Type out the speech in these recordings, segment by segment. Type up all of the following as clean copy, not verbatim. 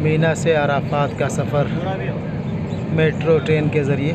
मीना से अराफात का सफ़र metro train के ज़रिए।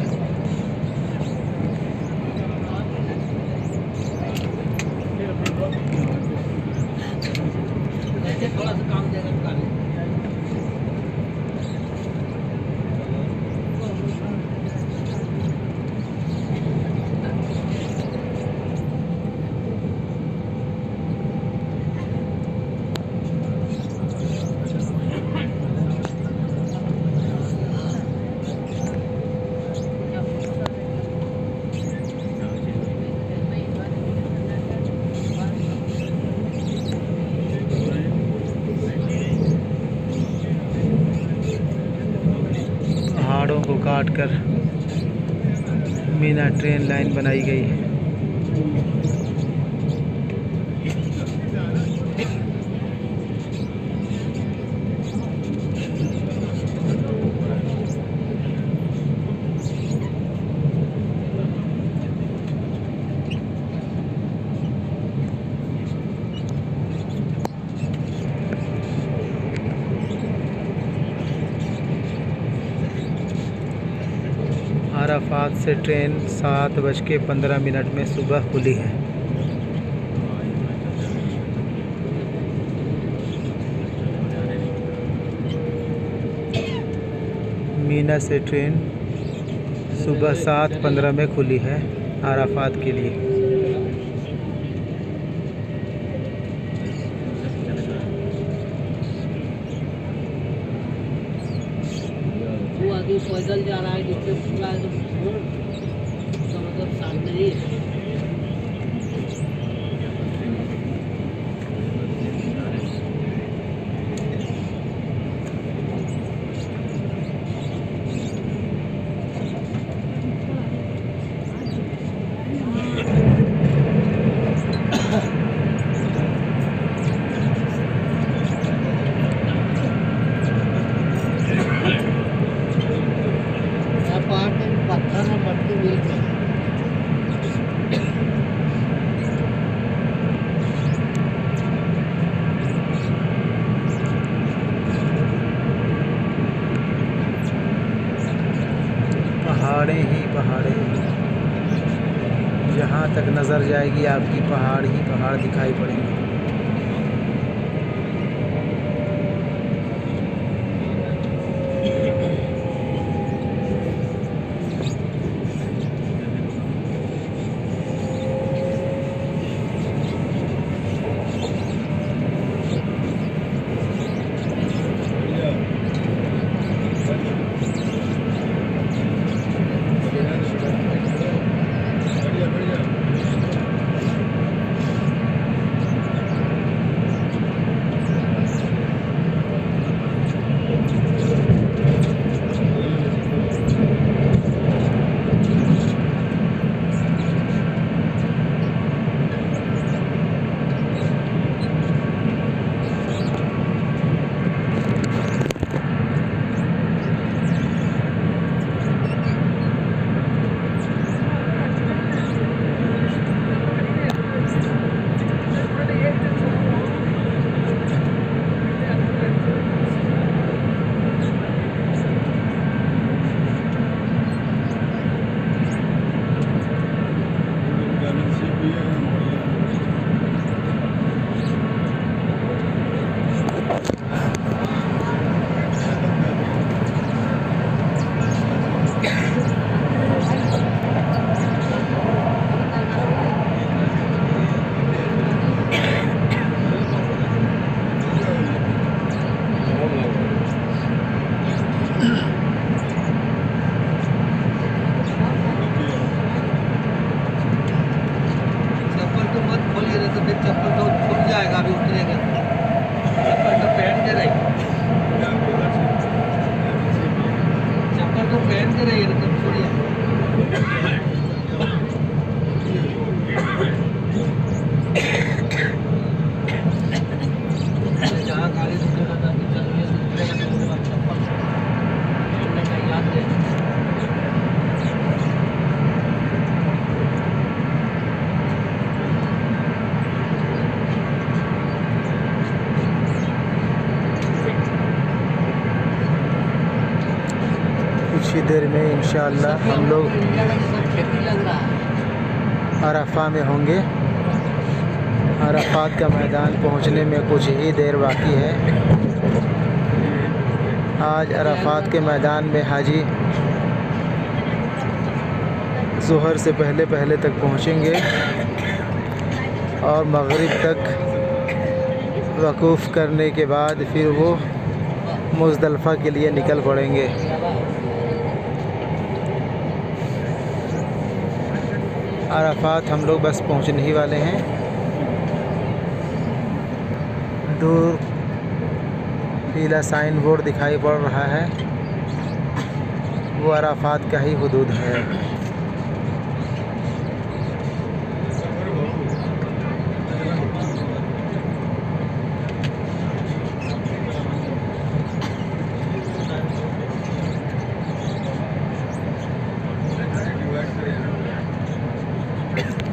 पहाड़ों को काट कर मीना ट्रेन लाइन बनाई गई है। अराफात से ट्रेन 7:15 में सुबह खुली है। मीना से ट्रेन सुबह 7:15 में खुली है अराफात के लिए। वो आगे पैदल जा रहा है जिससे पूरा तो मतलब सामने ही है। पत्थर में मट्टी मिलती है। पहाड़ें ही पहाड़ें, जहाँ तक नज़र जाएगी आपकी पहाड़ ही पहाड़ दिखाई पड़ेंगे। कुछ ही देर में इंशाअल्लाह हम लोग खेती लग रहा है। अराफा में होंगे। अराफात का मैदान पहुंचने में कुछ ही देर बाकी है। आज अराफात के मैदान में हाजी ज़ोहर से पहले तक पहुंचेंगे और मगरिब तक वक़ूफ़ करने के बाद फिर वो मुज़दलिफ़ा के लिए निकल पड़ेंगे। अराफात हम लोग बस पहुंचने ही वाले हैं। दूर पीला साइन बोर्ड दिखाई पड़ रहा है, वो अराफात का ही हुदूद है।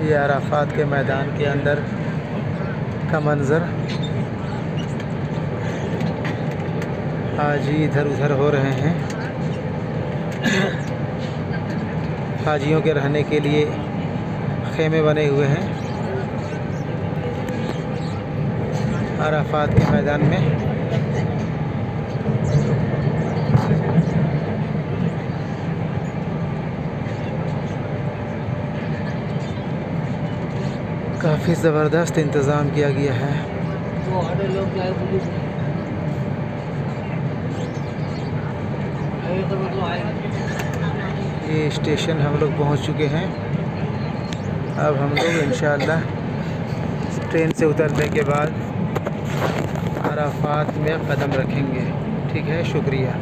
ये अराफात के मैदान के अंदर का मंज़र। हाजी इधर उधर हो रहे हैं। हाजियों के रहने के लिए खेमे बने हुए हैं अराफात के मैदान में। काफ़ी ज़बरदस्त इंतज़ाम किया गया है। वो हमारे लोग जाए पुलिस में तो मतलब आएगा। ये स्टेशन हम लोग पहुंच चुके हैं। अब हम लोग इंशाअल्लाह ट्रेन से उतरने के बाद अराफात में कदम रखेंगे। ठीक है, शुक्रिया।